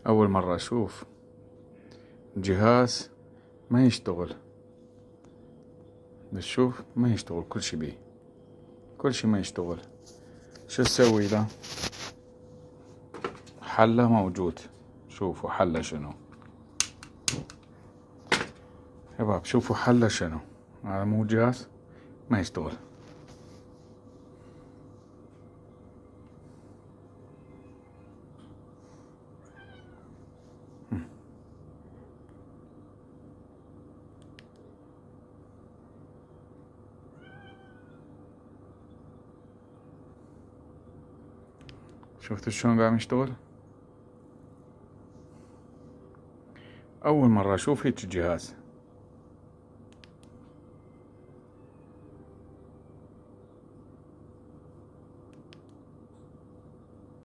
أول مرة أشوف جهاز ما يشتغل. بتشوف ما يشتغل كل شي بيه، كل شي ما يشتغل. شو تسوي له؟ حله موجود. شوفوا حله شنو شباب، شوفوا حله شنو. هذا مو جهاز ما يشتغل. شفتوا شلون قام يشتغل؟ أول مرة أشوف هيك جهاز.